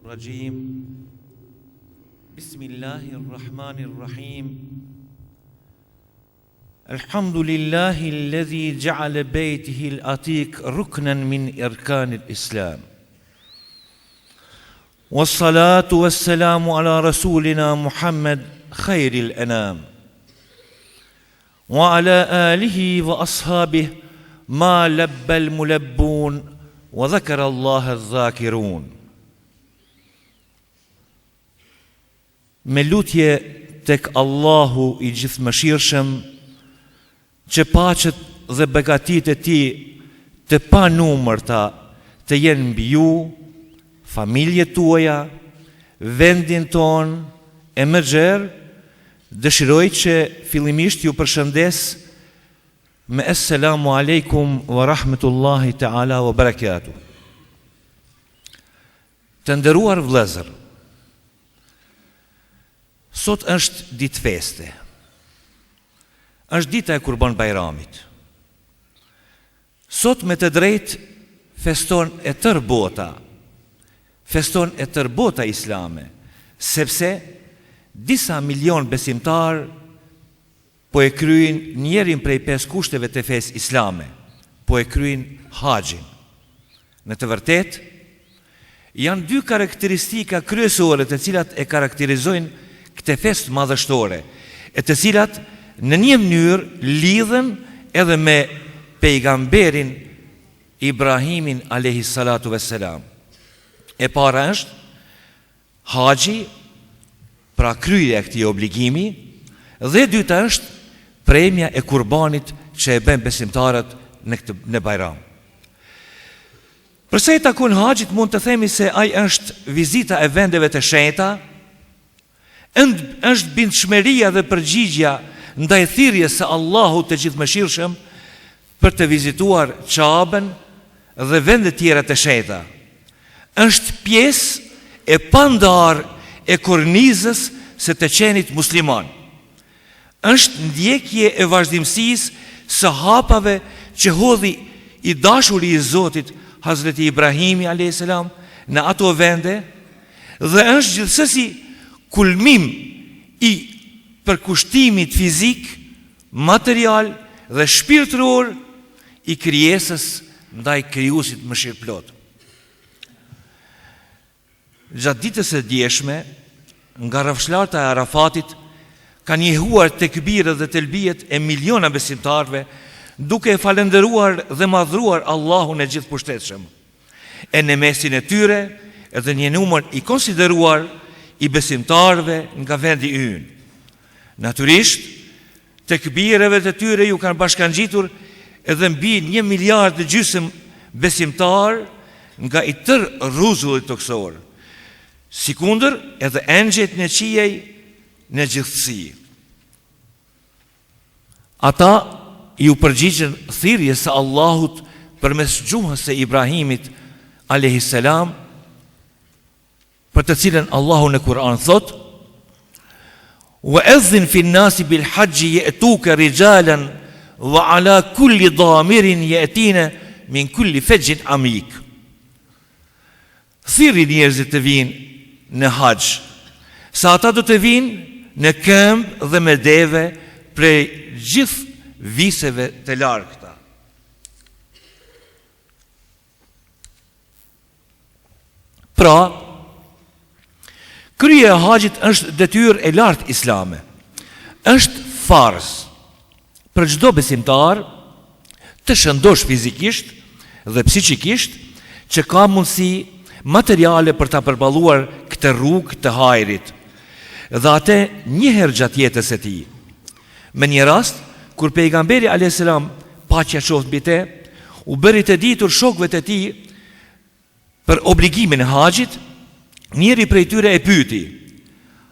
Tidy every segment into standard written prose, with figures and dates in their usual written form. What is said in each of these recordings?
الرجيم بسم الله الرحمن الرحيم الحمد لله الذي جعل بيته العتيق ركنا من أركان الإسلام والصلاة والسلام على رسولنا محمد خير الأنام وعلى آله وأصحابه ما لبى الملبون وذكر الله الذاكرون. Me lutje tek Allahu i gjithëmëshirshëm, që paqet dhe begatit e tij të panumërta të jenë mbi ju, familjet tuaja, vendin ton e më gjerë, dëshiroj që fillimisht ju përshëndes me Assalamu alaikum wa rahmetullahi ta'ala wa barakatuh. Të nderuar vëllezër, sot është ditë feste. Është dita e Kurban Bajramit. Sot me të drejtë feston e tërë bota. Feston e tërë bota islame, sepse disa milion besimtar po e kryejnë njërin prej 5 kushteve të fesë islame, po e kryejnë haxhin. Në të vërtetë, janë 2 karakteristika kryesore të cilat e karakterizojnë këtë festë madhështore, e të cilat në një mënyrë lidhen edhe me pejgamberin Ibrahimin alayhi salatu vesselam. E para është haxhi, pra kryerja e këtij obligimi, dhe e dyta është premja e kurbanit që e bën besimtarët në Bajram. Përsa i takon haxhit, mund të themi se ai është vizita e vendeve të shenjta, është bindshmëria dhe përgjigjja ndaj thirrjes së Allahut të gjithëmëshirshëm për të vizituar Ka'ben dhe vende tjera të shenjta. Është pjesë e pandarë e kornizës së të qenit musliman. Është ndjekje e vazhdimësisë së hapave që hodhi i dashuri i Zotit Hazreti Ibrahimi a.s. në ato vende, dhe është gjithsesi kulmim i përkushtimit fizik, material dhe shpirtëror i krijesës ndaj krijuesit mëshirëplot. Gjatë ditës së djeshme, nga rrafshlarët e Arafatit, kanë njohuar tekbirët dhe telbijet e miliona besimtarve, duke e falendëruar dhe madhruar Allahun e gjithëpushtetshëm. E në mesin e tyre edhe një numër i konsideruar i besimtarve nga vendi ynë. Natyrisht, tekbireve të tyre ju kanë bashkangjitur edhe mbi 1,5 miliard besimtar nga i tërë rruzullit toksor, sikundër edhe engjëjt në qiej në gjithësi. Ata ju përgjigjen thirrjes së Allahut përmes gjuhës së Ibrahimit alayhis salam, për të cilën Allahu në Kur'an thot: "Wa adhin fi an-nasi bil hajji ya'tuka rijalan wa ala kulli damirin ya'tina min kulli fajjin amik." Thirrni njerëzit të vinë në haxh, sa ata do të vinë në këmbë dhe me deve prej gjithë viseve të largëta. Pra, kryerja e haxhit është detyrë e lartë islame. Është farz për çdo besimtar të shëndosh fizikisht dhe psikikisht, që ka mundësi materiale për ta përballuar këtë rrugë të hajrit, dhe atë një herë gjatë jetës së tij. Me një rast, kur pejgamberi alayhis salam, paqja qoftë mbi te, u bëri të ditur shokëve të tij për obligimin e haxhit, njëri prej tyre e pyeti: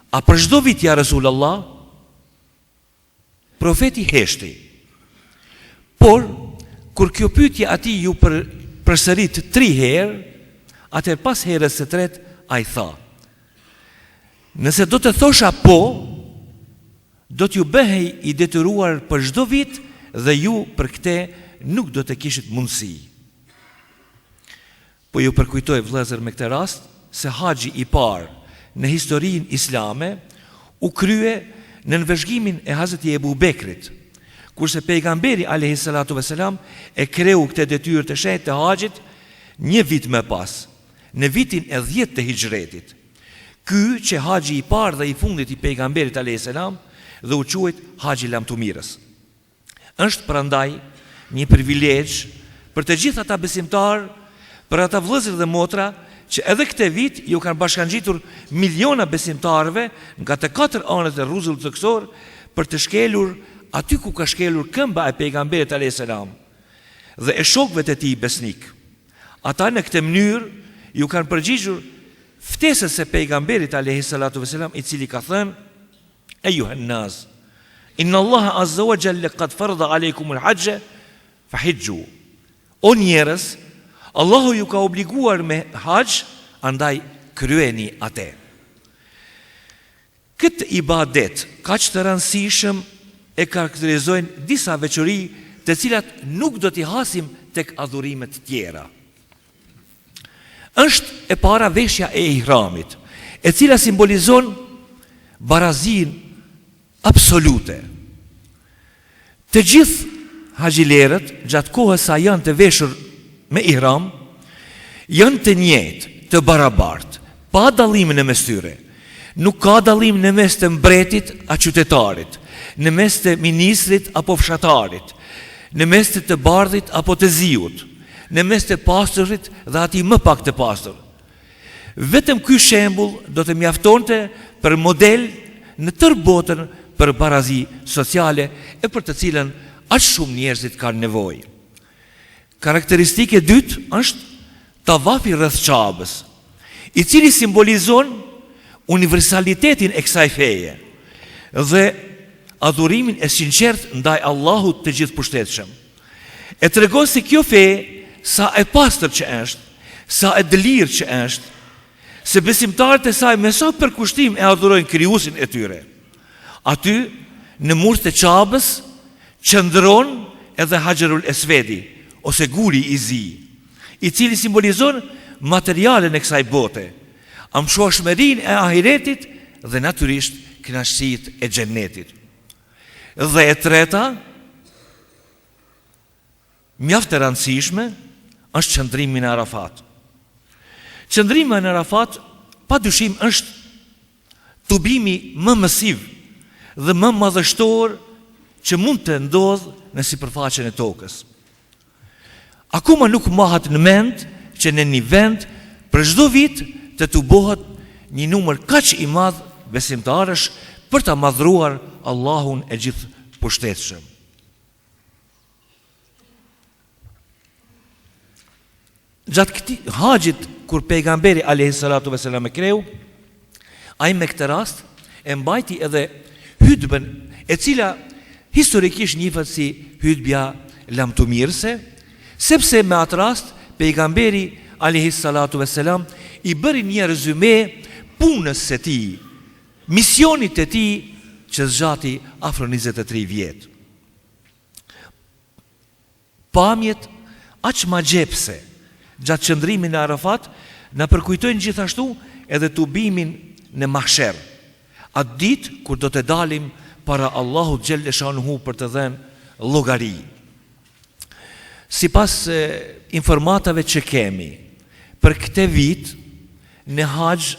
"A për çdo vit ja Resulullah?" Profeti heshti. Por kur kjo pyetje atij ju përsërit 3 herë, atë pas herës së tretë ai tha: "Nëse do të thosha po, do t'ju bëhej i detyruar për çdo vit dhe ju për këtë nuk do të kishit mundësi." Po ju përkujtoj vëllezër me këtë rast se haxhi i parë në historinë islame u krye në nënvëzhgimin e Hazreti Ebu Bekrit, kurse pejgamberi alayhi salatu vesselam e kreu këtë detyrë të shenjtë të haxhit 1 vit më pas, në vitin e 10 të hijretit. Ky që haxhi i parë dhe i fundit i pejgamberit alayhi salam dhe u quajt haxhi lamtumirës. Është prandaj një privilegj për të gjithë ata besimtar, për ata vëllezër dhe motra që edhe këtë vit ju kanë bashkangjitur miliona besimtarëve nga të 4 anët e rruzullit toksor për të shkelur aty ku ka shkelur këmba e pejgamberit alayhis salam dhe e shokëve të tij besnik. Ata në këtë mënyrë ju kanë përgjigjur ftesës së pejgamberit alayhis salatu vesselam, i cili ka thënë: "Ejuhan nas, inna Allah azza wa jalla qad farada alaykum al-hajj fahijju." O njerëz, Allahu ju ka obliguar me haxh, andaj kryeni atë. Këtë ibadet kaq të rëndësishëm e karakterizojnë disa veçori të cilat nuk do t'i hasim tek adhurimet tjera. Është e para veshja e ihramit, e cila simbolizon barazin absolute. Të gjithë haxhilerët, gjatë kohës sa janë të veshur me ihram, janë të njëjtë, të barabartë, pa dallimin e mes tyre. Nuk ka dallim në mes të mbretit a qytetarit, në mes të ministrit apo fshatarit, në mes të bardhit apo të ziut, në mes të pastorit dhe ati më pak të pastor. Vetëm ky shembull do të mjaftonte për model në tërë botën për barazi sociale e për të cilën aq shumë njerëzit kanë nevojë. Karakteristike dytë është tavafi rreth Qabës, i cili simbolizon universalitetin e kësaj feje dhe adhurimin e sinqert ndaj Allahut të gjithëpushtetshëm. E tregon se kjo fe sa e pastër që është, sa e dëlirë që është, se besimtarët e saj me sa përkushtim e adhurojnë krijuesin e tyre. Aty në murët e Qabës qëndron edhe Haxherul Esvedi, ose guri i zi, i cili simbolizon materialen e kësaj bote, amshuashmërinë e ahiretit dhe natyrisht kënaqësitë e xhennetit. Dhe e treta, mjaft e rëndësishme, është qëndrimi në Arafat. Qëndrimi në Arafat padyshim është tubimi më masiv dhe më madhështor që mund të ndodhë në sipërfaqen e tokës. Akoma nuk mahat në mend që në një vend për çdo vit të tubohet një numër kaq i madh besimtarësh për ta madhruar Allahun e gjithëpushtetshëm. Gjatë këtij haxhit kur pejgamberi alayhis salatu vesselam e kreu, ai me këtë rast e mbajti edhe hutbën e cila historikisht njihet si hutbja lamtumirëse, sepse me atë rast pejgamberi alayhis salatu vesselam i bëri një rezume punës së tij, misionit të tij që zgjati afro 23 vjet. Pamjet aq magjepse gjatë qëndrimit në Arafat na përkujtojnë gjithashtu edhe tubimin në mahsher, atë ditë kur do të dalim para Allahut xhelle shanuhu për të dhënë llogari. Sipas informatave që kemi, për këtë vit në haxh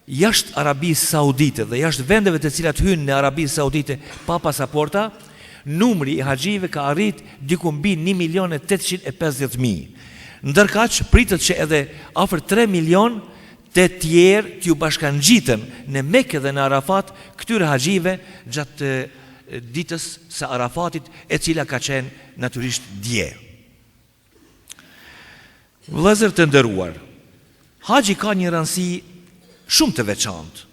jashtë Arabisë Saudite dhe jashtë vendeve të cilat hynë në Arabinë Saudite pa pasaporta, numri i haxhive ka arrit diku mbi 1.850.000. Ndërkaq pritet që edhe afër 3 milion të tjerë t'ju bashkangjiten në Mekë dhe në Arafat këtyre haxhive gjatë ditës së Arafatit, e cila ka qenë natyrisht dje. Vëllezër të nderuar, haxhi ka një rëndësi shumë të veçantë,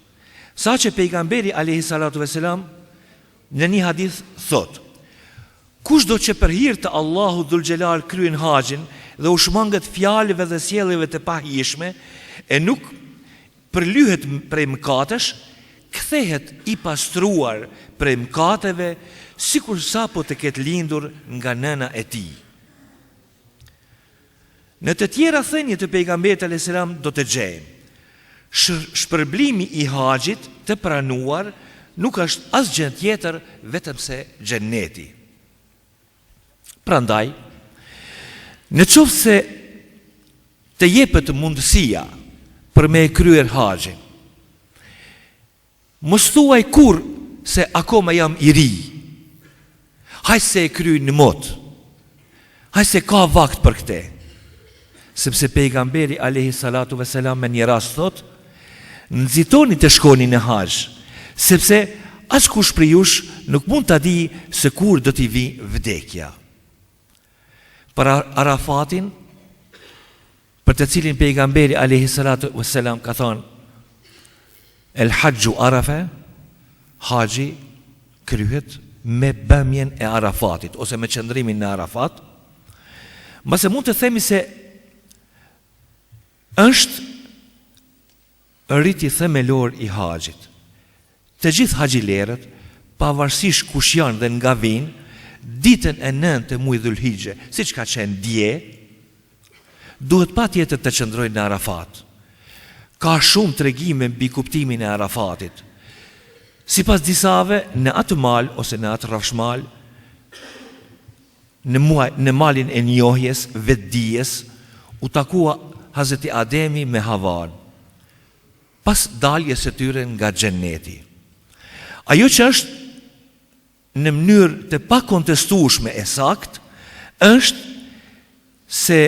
saqë pejgamberi alayhis salatu vesselam në një hadith thot: kushdo që për hir të Allahut dhul xhelal kryen haxhin dhe u shmanget fjalëve dhe sjelljeve të pahishme, e nuk përlyhet prej mëkatesh, kthehet i pastruar prej mëkateve, sikur sapo të ketë lindur nga nëna e tij. Në të tjera thënie të pejgamberit alayhis salam do të gjejmë: shpërblimi i haxhit të pranuar nuk është asgjë tjetër vetëm se xheneti. Prandaj, në qoftë se të jepet mundësia për me e kryer haxhin, mos thuaj kur se akoma jam i ri. Haj se e kryej në mot. Haj se ka vakt për këte. Sepse pejgamberi alayhi salatu vesselam me një rast thot, nxitoni të shkoni në haxh, sepse askush prej jush nuk mund ta di se kur do t'i vi vdekja. Për Arafatin, për të cilin pejgamberi alayhi salatu vesselam ka thonë, el hajju arafa, haxhi kryhet me bëmjen e Arafatit ose me qëndrimin në Arafat. Mbase mund të themi se është rriti themelor i haxhit. Të gjithë haxhilerët, pavarësisht kush janë dhe nga vinë, ditën e 9 të muajit Dhulhixhe, siç ka qenë dje, duhet patjetër të qëndrojnë në Arafat. Ka shumë tregime mbi kuptimin e Arafatit. Sipas disave, në atë mal ose në atë rrafshmal, në malin e njohjes, vetdijes, u takua Hazreti Ademi me Havan, pas daljes së tyre nga xheneti. Ajo që është në mënyrë të pakontestueshme e sakt, është se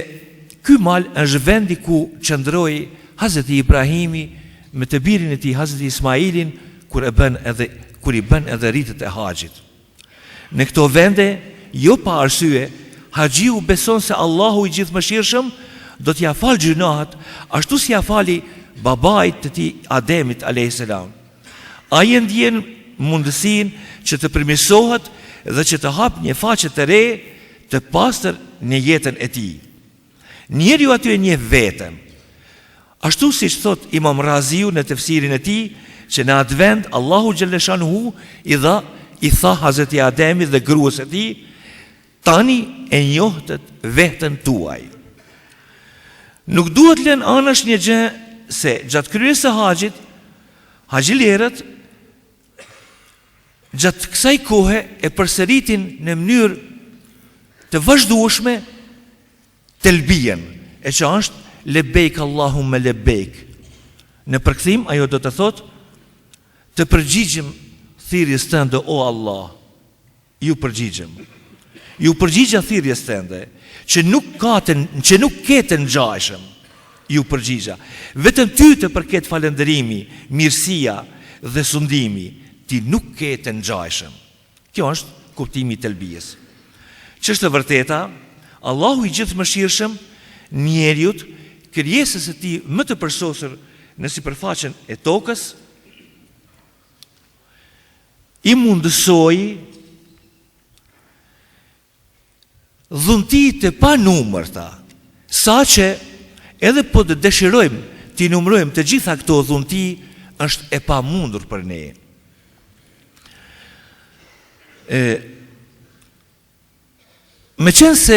ky mal është vendi ku qëndroi Hazreti Ibrahimi me të birin e tij Hazreti Ismailin kur i bën edhe ritet e haxhit. Në këto vende, jo pa arsye, haxhiu beson se Allahu i gjithëmëshirshëm do t'ia fal gjunahet, ashtu si ia fali babait të tij Ademit alayhis salam. Ai ndjen mundësinë që të përmirësohet dhe që të hap një faqe të re, të pastër në jetën e tij. Njeriu aty e njeh veten. Ashtu siç thot Imam Raziu në tefsirin e tij, që në atë vend Allahu xhaleshanuhu i tha Hazreti Ademit dhe gruas së tij, tani e njohët veten tuaj. Nuk duhet lënë anash një gjë se gjatë kryerjes së haxhit, haxhilerët gjatë kësaj kohe e përsëritin në mënyrë të vazhdueshme telbien, e që është lebejk Allahumma lebejk. Në përkthim ajo do të thotë, të përgjigjëm thirrjes tënde o Allah. Ju përgjigjem. Ju përgjigja thirrjes tënde, që nuk ketë ngjajshëm. Ju përgjigja. Vetëm ty të përket falënderimi, mirësia dhe sundimi, ti nuk ketë ngjajshëm. Kjo është kuptimi i telbijes. Ç'është e vërteta, Allahu i gjithëmëshirshëm njeriut, krijesës së tij më të përsosur në sipërfaqen e tokës, i mundësoi dhunti të panumërta, saqë edhe po të dëshirojmë t'i numërojmë të gjitha këto dhunti, është e pamundur për ne. Meqense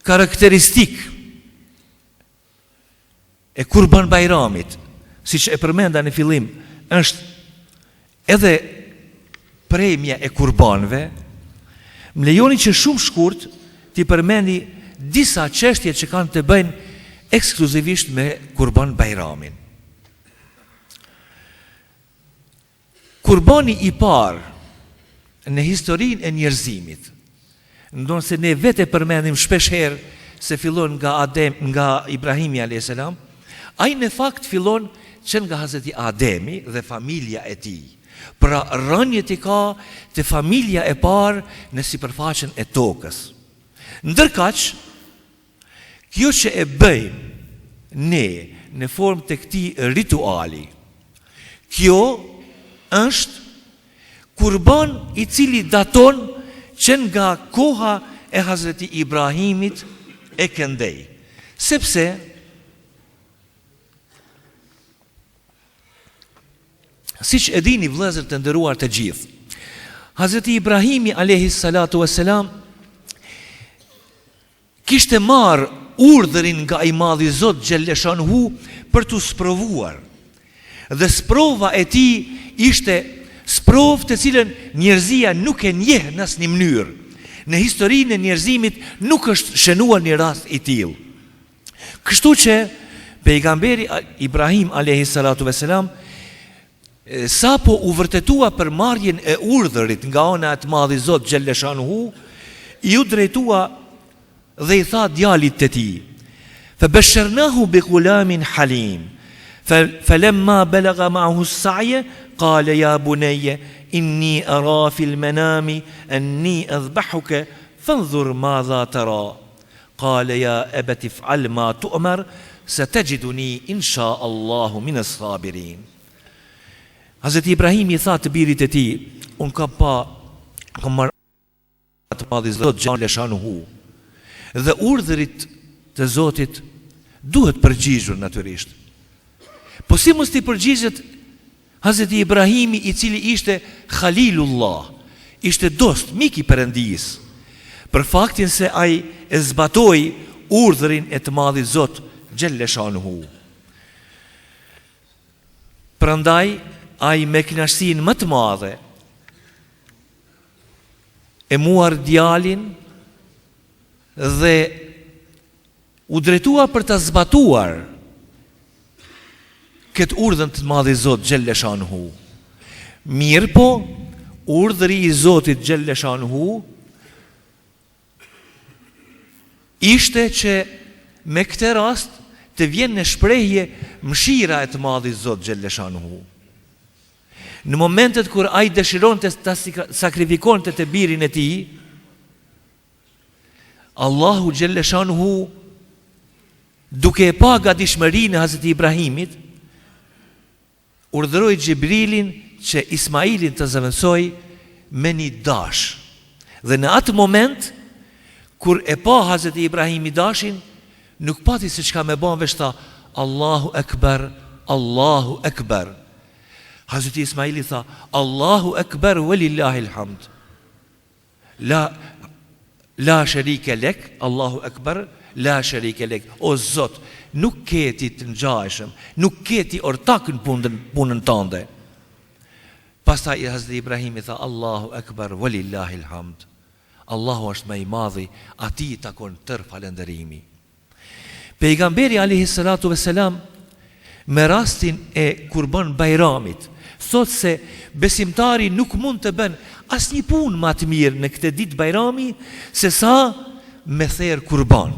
karakteristik e Kurban Bajramit, siç e përmenda në fillim, është edhe premja e kurbanëve, më lejoni që shumë shkurt t'i përmendi disa çështje që kanë të bëjnë ekskluzivisht me Kurban Bajramin. Kurbani i parë në historinë e njerëzimit, ndonë se ne vete përmendim shpesh herë se fillon nga Ibrahimi a.s. Ai në fakt fillon që nga Hazreti Ademi dhe familja e tij. Pra rënjet i ka të familja e parë në sipërfaqen e tokës. Ndërkaq, kjo që e bëjmë ne në formë të këtij rituali, kjo është kurban i cili daton që nga koha e Hazreti Ibrahimit e këndej. Sepse siç e dini vëllezër të nderuar të gjithë, Hazreti Ibrahimi alayhi salatu wassalam kishte marrë urdhërin nga i madhi Zot Gjelleshanhu për të sprovuar. Dhe sprova e tij ishte sprovë të cilën njerëzia nuk e njeh në asnjë mënyrë. Në historinë e njerëzimit nuk është shënuar një rast i tillë. Kështu që pejgamberi Ibrahim alayhi salatu vesselam sa po u vërtetua për marrjen e urdhërit nga ana e madhi Zot Gjelleshanhu, ju drejtua dhe i tha djalit të tij: "Fabashsharnahu bi ghulamin halim, falamma balagha ma'ahu as-sa'ya qala ya bunayya inni ara fil manami anni adhbahuka fanzur madha tara qala ya abati if'al ma tu'mar satajiduni insha Allahu min as-sabirin." Hazreti Ibrahim i tha të birit e tij: "Un kam marrë të madhi Zot Gjelleshanhu, dhe urdhërit të Zotit duhet përgjigjur natyrisht." Po si mos t'i përgjigjet Hazreti Ibrahimi, i cili ishte Khalilullah, ishte dost, mik i Perëndis, për faktin se ai e zbatoi urdhërin e të madhit Zot Gjelleshanhu. Prandaj ai me kënaqësinë më të madhe e muar djalin dhe u drejtua për të zbatuar këtë urdhën të madhi Zot Gjelleshanhu. Mirë po, urdhëri i Zotit Gjelleshanhu ishte që me këtë rast të vjen në shprehje mëshira e të madhi Zot Gjelleshanhu. Në momentet kur ai dëshiron të sakrifikon të birin e tij, Allahu Gjelleshanhu, duke e pa gatishmërinë e Hazreti Ibrahimit, urdhëroi Xhibrilin që Ismailin të zëvendësoj me një dash. Dhe në atë moment, kur e pa Hazreti Ibrahimi dashin, nuk pati se çka me bën veç tha: "Allahu Akbar, Allahu Akbar." Hazreti Ismaili tha: "Allahu Akbar walillahil hamd. La sharika lek, Allahu Akbar, la sharika lek." O Zot, nuk keti të ngjashëm, nuk keti ortak në punën tënde. Pastaj Hazreti Ibrahim i tha: "Allahu Akbar walillahil hamd." Allahu është më i madhi, atij i takon tërë falënderimi. Pejgamberi alayhi salatu vesselam me rastin e Kurban Bajramit thot se besimtari nuk mund të bën asnjë punë më të mirë në këtë ditë Bajrami se sa me therr kurban.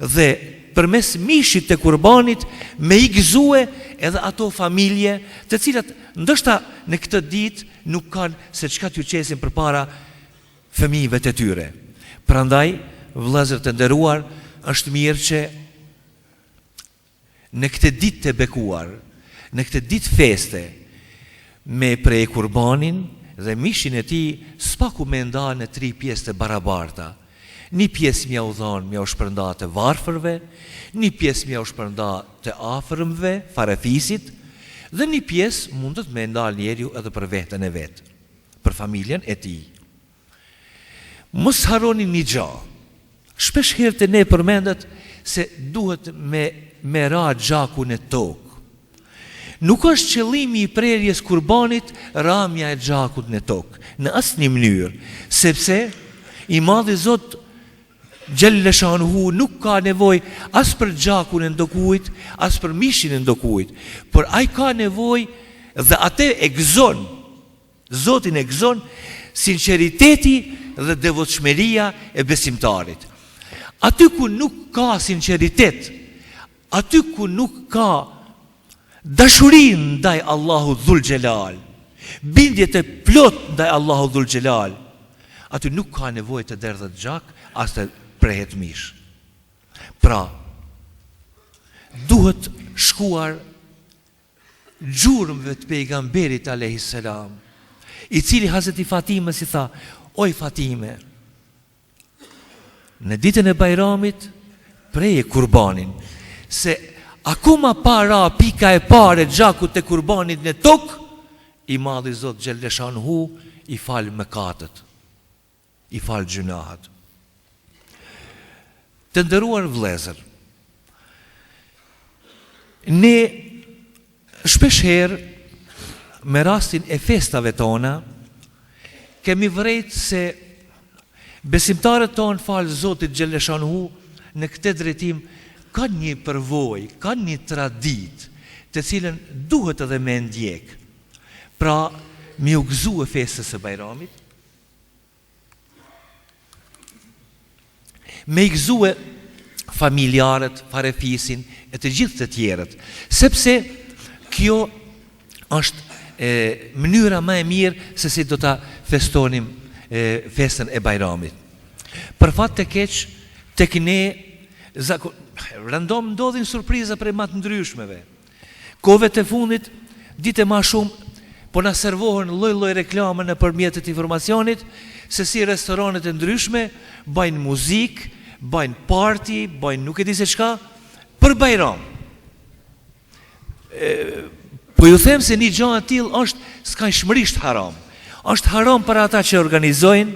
Dhe përmes mishit të kurbanit me i gëzue edhe ato familje të cilat ndoshta në këtë ditë nuk kanë se çka t'ju qesin përpara fëmijëve të tyre. Prandaj, vëllezër të nderuar, është mirë që në këtë ditë të bekuar, në këtë ditë feste, me prej kurbanin dhe mishin e tij s'paku me nda në 3 pjesë të barabarta. Një pjesë mja u dhonë, mja u shpërnda të varfërve, një pjesë mja u shpërnda të afërmve, farefisit, dhe një pjesë mundet me ndal njeriu edhe për vetën e vetë, për familjen e tij. Mos harroni një gjë. Shpesh herë të ne përmendet se duhet me ra gjakun e tokë. Nuk është qëllimi i prerjes kurbanit ramja e gjakut në tokë, në asnjë mënyrë, sepse i madhi Zot Gjelleshanhu nuk ka nevojë as për gjakun e ndokujt, as për mishin e ndokujt, por ai ka nevojë dhe atë e gëzon, Zotin e gëzon sinqeriteti dhe devotshmëria e besimtarit. Aty ku nuk ka sinqeritet, aty ku nuk ka dashurin ndaj Allahu Dhul Gjelal, bindjet e plot ndaj Allahu Dhul Gjelal, aty nuk ka nevojë të derdhet gjak as të prehet mish. Pra, duhet shkuar gjurmëve të pejgamberit alayhis salam, i cili Hazreti Fatime si tha: "Oj Fatime, në ditën e Bajramit preje kurbanin, se akoma para pika e pare gjakut të kurbanit në tokë, i madhi Zot Gjelleshanhu i fal mëkatet, i fal gjunahat." Të nderuar vëllezër, ne shpeshherë me rastin e festave tona kemi vërejt se besimtarët tonë falë Zotit Gjellëshanhu në këtë drejtim kanë një përvojë, kanë një traditë të cilën duhet edhe me ndjek. Pra, mi u gëzue festës së Bajramit, me i gëzue familjarët, farefisin e të gjithë të tjerët, sepse kjo është mënyra më e mirë se si do ta festonim festën e Bajramit. Për fat të keq, tek ne random ndodhin surpriza për më të ndryshmeve. Kohëve të fundit, ditë më shumë po na servohen lloj-lloj reklame nëpërmjet të informacionit se si restoranet e ndryshme bajnë muzikë, bajnë party, bajnë nuk e di se çka për Bajram. Po ju them se një gjë e tillë është skajshmërisht haram. Është haram për ata që organizojnë,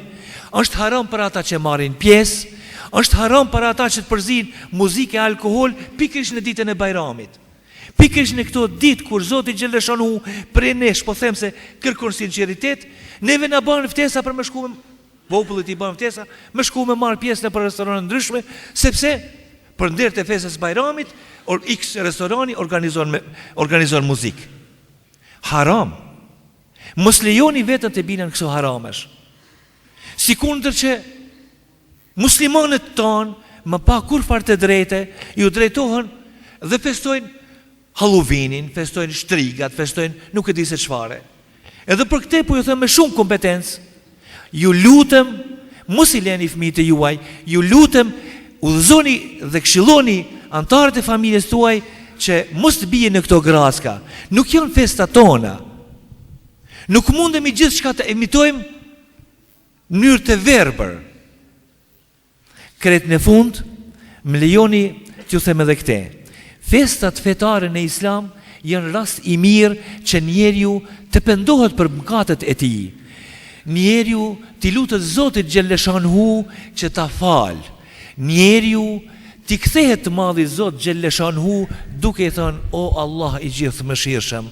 është haram për ata që marrin pjesë, është haram për ata që të përzijnë muzikë e alkool pikërisht në ditën e Bajramit. Pikërisht në këto ditë kur Zoti Gjellëshanhu prej nesh, po them se kërkon sinqeritet, neve na bën ftesa për më shkuar, popullit i bën ftesa, më shkuar me marr pjesë në për restorane ndryshme, sepse për nder të festës Bajramit, X restorani organizon muzikë. Haram. Mos lejoni vetën të binen këso haramesh. Sikundër që muslimanët tonë më pa kur farë të drejte ju drejtohen dhe festojnë Halloweenin, festojnë shtrigat, festojnë nuk e di se çfarë. Edhe për këtë po ju them me shumë kompetencë, ju lutem mos i leni fëmijët e juaj, ju lutem udhëzoni dhe këshilloni antarët e familjes tuaj që mos të bien në këto graska. Nuk janë festa tona. Nuk mundemi gjithçka të emitojmë në mënyrë të verbër. Kret në fund, më lejoni t'ju them edhe këtë. Festat fetare në Islam janë rast i mirë që njeriu të pendohet për mëkatet e tij. Njeriu t'i lutet Zotit Gjellëshanhu që ta falë. Njeriu t'i kthehet të madhi Zot Gjellëshanhu duke i thënë: o Allah i gjithë mëshirshëm,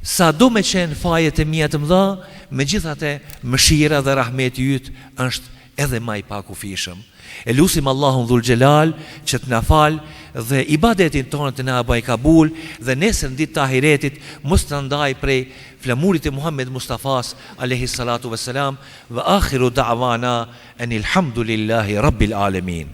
sa do me qenë fajet e mia të mëdha, megjithatë mëshira dhe rahmeti yt është edhe më i pakufishëm. E lusim Allahun Dhul Xhelal që të na fal dhe ibadetin tonë të na bëj kabul dhe nesër ditë të ahiretit mos të ndaj prej flamurit e Muhammed Mustafas alayhi salatu vesselam. Wa akhiru da'wana anil hamdulillahi rabbil alamin.